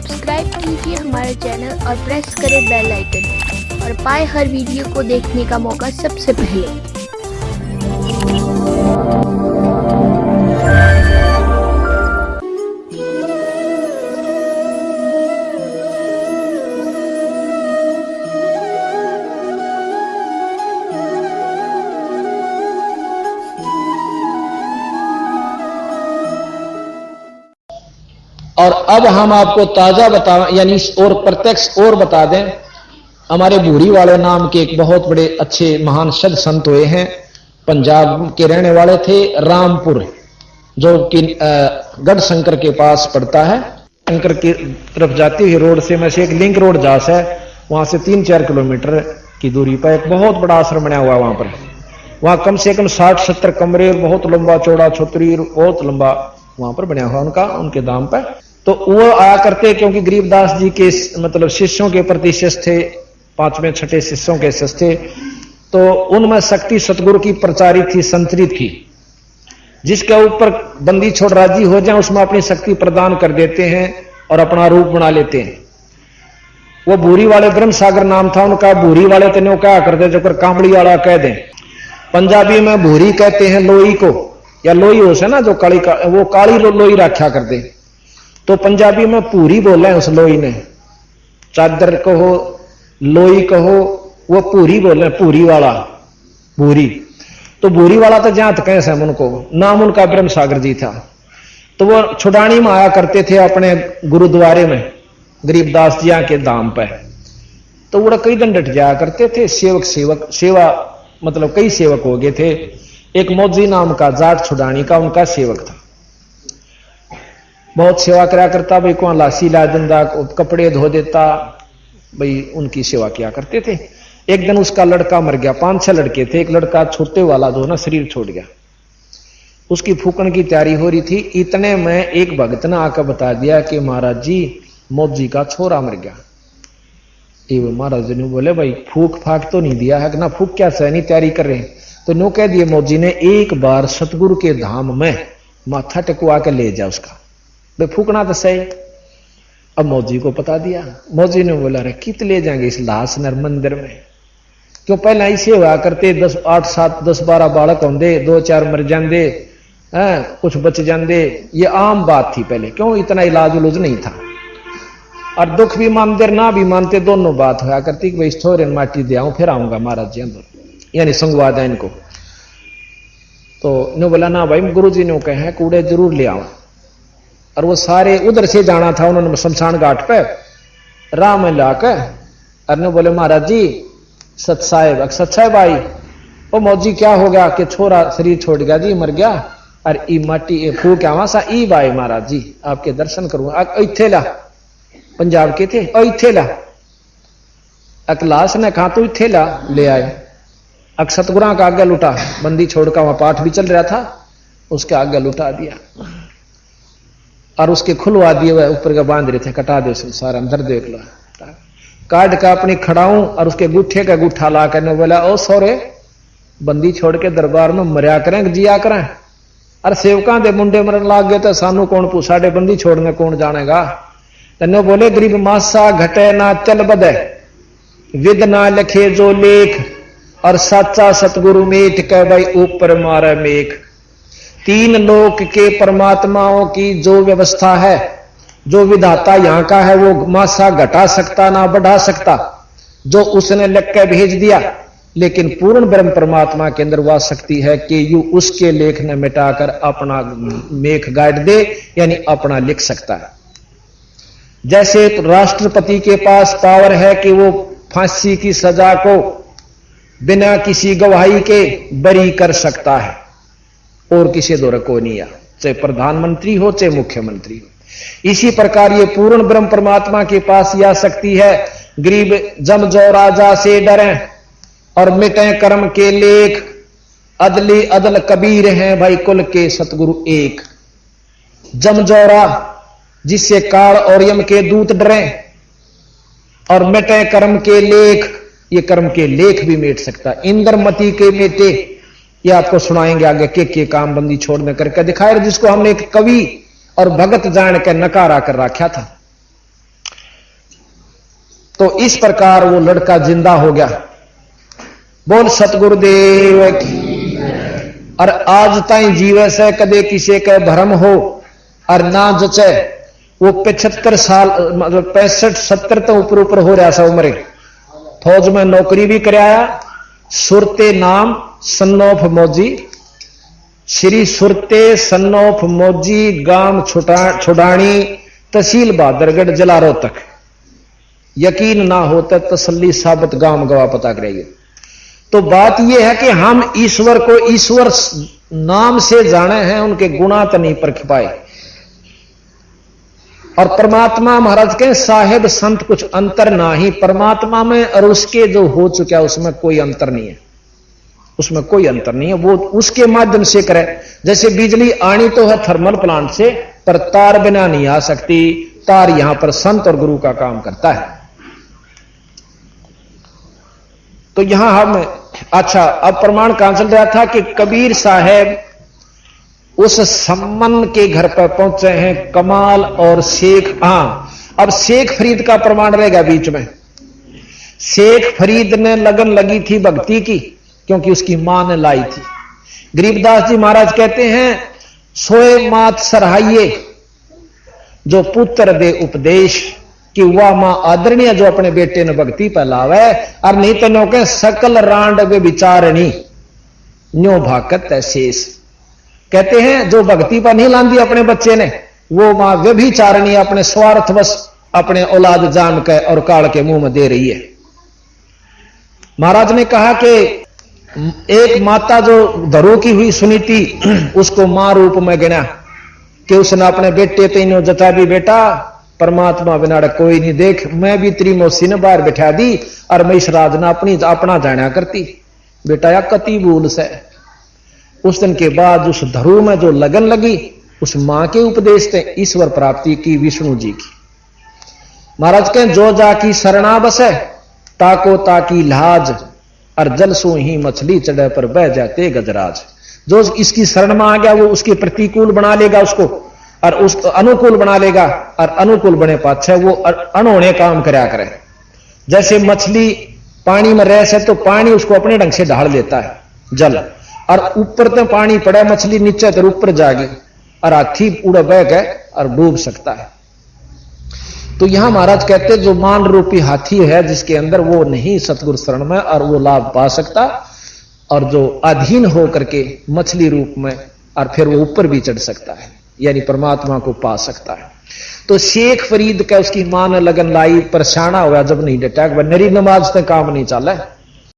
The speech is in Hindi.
सब्सक्राइब कीजिए हमारे चैनल और प्रेस करें बेल आइकन और पाए हर वीडियो को देखने का मौका सबसे पहले। और अब हम आपको ताजा बता यानी और प्रत्यक्ष और बता दें, हमारे भूरी वाले नाम के एक बहुत बड़े अच्छे महान सद संत हुए हैं, पंजाब के रहने वाले थे, रामपुर जो कि गढ़ शंकर के पास पड़ता है। शंकर की तरफ जाती हुई रोड से में से एक लिंक रोड जास है, वहां से 3-4 किलोमीटर की दूरी पर एक बहुत बड़ा आश्रम बना हुआ। वहां पर वहां कम से कम 60-70 कमरे, बहुत लंबा चौड़ा छतरी, बहुत लंबा वहां पर बना हुआ उनके दाम पर। तो वो आया करते क्योंकि गरीबदास जी के मतलब शिष्यों के प्रति शिष्य थे, 5वें 6ठे शिष्यों के शिष्य थे। तो उनमें शक्ति सतगुरु की प्रचारित थी, संतरित थी, जिसके ऊपर बंदी छोड़ राजी हो जाए उसमें अपनी शक्ति प्रदान कर देते हैं और अपना रूप बना लेते हैं। वो भूरी वाले ब्रह्म सागर नाम था उनका। भूरी वाले तो क्या करते जो कर कामड़ी वाला कह दें। पंजाबी में भूरी कहते हैं लोई को, या लोई हो से ना जो काली वो काली लोई रखा करते, तो पंजाबी में पूरी बोले उस लोई ने। चादर कहो, लोई कहो, वो पूरी बोले, पूरी वाला, भूरी। तो भूरी वाला तो जहां तक है उनको नाम उनका ब्रह्म सागर जी था। तो वो छुड़ानी में आया करते थे अपने गुरुद्वारे में गरीबदास जी के दाम पे। तो वो कई दिन डट जाया करते थे। सेवा मतलब कई सेवक हो गए थे। एक मौजी नाम का जाट छुड़ानी का उनका सेवक था, बहुत सेवा करा करता भाई, को लासी ला देता, कपड़े धो देता भाई, उनकी सेवा किया करते थे। एक दिन उसका लड़का मर गया, 5-6 लड़के थे, एक लड़का छोटे वाला जो ना शरीर छोड़ गया, उसकी फूकन की तैयारी हो रही थी। इतने में एक भगत ने आकर बता दिया कि महाराज जी मौजी का छोरा मर गया। ये महाराज जी ने बोले भाई फूक फाक तो नहीं दिया है ना, फूक क्या सहनी तैयारी कर रहे हैं। तो नो कह दिए मौजी ने एक बार सतगुरु के धाम में माथा टेकवा के ले जा उसका, भाई फूकना तो सही। अब मौजी को बता दिया। मौजी ने बोला रे कित ले जाएंगे इस लाश नर मंदिर में, क्यों पहले ऐसे हुआ करते 10-12 बालक होंगे, 2-4 मर जाते, कुछ बच जाते, ये आम बात थी पहले, क्यों इतना इलाज उलूज नहीं था। और दुख भी मानते ना भी मानते दोनों बात होया करती कि भाई छोरे माटी दे आऊं फिर आऊंगा महाराज जी अंदर, यानी संगवा दें इनको। तो ने बोला ना भाई गुरु जी ने कहे कूड़े जरूर ले आओ। और वो सारे उधर से जाना था उन्होंने शमशान घाट पे राह में लाकर, और ने बोले महाराज जी सत साहेब आई, वो मौजी क्या हो गया कि छोरा शरीर छोड़ गया जी, मर गया, और ई माटी फूक आवा सा ई भाई महाराज जी आपके दर्शन करूंगा। इथे ला, पंजाब के थे, इथे ला अकलास ने कहा तो इथे ला, ले आए। अक सतगुरा का आगे लुटा, बंदी छोड़कर वहां पाठ भी चल रहा था, उसके आगे लुटा दिया और उसके खुलवा दिए हुए ऊपर का बांध रहे थे, कटा दे सारा अंदर देख लो, काट का अपनी खड़ाऊं और उसके गुठे का गुठा ला कर बोला ओ सोरे बंदी छोड़ के दरबार में मरिया करें जिया करें, अरे सेवकां दे मुंडे मरन लाग गए तो सानू कौन पूछा, डे बंदी छोड़ने कौन जानेगा। तन्ने बोले गरीब मासा घटे ना चल बदे, विद ना लिखे जो लेख, और सच्चा सतगुरु मेट कह भाई ऊपर मारे मेघ। 3 लोक के परमात्माओं की जो व्यवस्था है, जो विधाता यहां का है, वो मासा घटा सकता ना बढ़ा सकता, जो उसने लिख के भेज दिया। लेकिन पूर्ण ब्रह्म परमात्मा के अंदर वह शक्ति है कि यू उसके लेख ने मिटाकर अपना मेघ गाड़ दे, यानी अपना लिख सकता है। जैसे राष्ट्रपति के पास पावर है कि वो फांसी की सजा को बिना किसी गवाही के बरी कर सकता है, और किसी दौर को नहीं, चाहे प्रधानमंत्री हो चाहे मुख्यमंत्री हो। इसी प्रकार ये पूर्ण ब्रह्म परमात्मा के पास यह शक्ति है। गरीब जम जो राजा से डरे और मिटे कर्म के लेख, अदली अदल कबीर हैं भाई कुल के सतगुरु एक। जम जोरा जिससे काल और यम के दूत डरे, और मिटे कर्म के लेख, ये कर्म के लेख भी मेट सकता। इंद्रमती के मेटे, ये आपको सुनाएंगे आगे के काम बंदी छोड़ने करके दिखाए, जिसको हमने एक कवि और भगत जान के नकारा कर रखा था। तो इस प्रकार वो लड़का जिंदा हो गया। बोल सतगुरुदेव की। और आज ताई जीवे से कदे किसी के भ्रम हो और ना जचे, वो 75 साल मतलब 65-70 तो ऊपर हो रहा सा उम्र, फौज में नौकरी भी कराया। सुरते नाम सन्नोफ मौजी, श्री सुरते सन्नोफ मौजी, गांव छुडानी, तहसील बहादुरगढ़, जिला रोहतक। यकीन ना होता तसल्ली साबित गांव गवाह पता करेंगे। तो बात यह है कि हम ईश्वर को ईश्वर नाम से जाने हैं, उनके गुणा तो नहीं परख पाए। और परमात्मा महाराज के साहेब संत कुछ अंतर ना ही परमात्मा में और उसके जो हो चुका उसमें कोई अंतर नहीं है, उसमें कोई अंतर नहीं है। वो उसके माध्यम से करे। जैसे बिजली आनी तो है थर्मल प्लांट से, पर तार बिना नहीं आ सकती। तार यहां पर संत और गुरु का काम करता है। तो यहां हम अच्छा, अब प्रमाण कहां चल रहा था कि कबीर साहब उस सम्मन के घर पर पहुंचे हैं, कमाल और शेख। अब शेख फरीद का प्रमाण रहेगा बीच में। शेख फरीद ने लगन लगी थी भक्ति की, क्योंकि उसकी मां ने लाई थी। गरीबदास जी महाराज कहते हैं, सोए मात सराहिए जो पुत्र दे उपदेश, कि वह मां आदरणीय जो अपने बेटे ने भक्ति पर लावे। और नहीं तो नो के सकल रांड वे विचारणी न्यो भाकत शेष। कहते हैं जो भक्ति पर नहीं लांदी अपने बच्चे ने, वो मां वे भी चारणी अपने स्वार्थवश अपने औलाद जान के और काल के मुंह में दे रही है। महाराज ने कहा कि एक माता जो धरो की हुई सुनी थी, उसको मां रूप में गिना कि उसने अपने बेटे तीनों जता भी, बेटा परमात्मा बिना कोई नहीं, देख मैं भी तेरी मौसी ने बाहर बैठा दी और मैं इस राज ने अपना जाना करती, बेटा या कति भूल से। उस दिन के बाद उस धरू में जो लगन लगी, उस मां के उपदेश थे ईश्वर प्राप्ति की, विष्णु जी की। महाराज कहें, जो जाकी शरणा बसे ताको ताकी लाज, और जल सो ही मछली चढ़े पर बह जाते गजराज। जो इसकी शरण में आ गया वो उसके प्रतिकूल बना लेगा उसको, और उसको अनुकूल बना लेगा, और अनुकूल बने पाछे वो अनहोने काम करया करे। जैसे मछली पानी में रह से तो पानी उसको अपने ढंग से ढाल लेता है जल, और ऊपर तो पानी पड़ा, मछली नीचे तो ऊपर जाएगी, और हाथी उड़ बह गए और डूब सकता है। तो यहां महाराज कहते जो मान रूपी हाथी है जिसके अंदर, वो नहीं सतगुरु शरण में और वो लाभ पा सकता, और जो अधीन हो करके मछली रूप में और फिर वो ऊपर भी चढ़ सकता है, यानी परमात्मा को पा सकता है। तो शेख फरीद का उसकी मां ने लगन लाई, परेशाना हुआ जब नहीं डटा, नरी नमाज तक काम नहीं चला।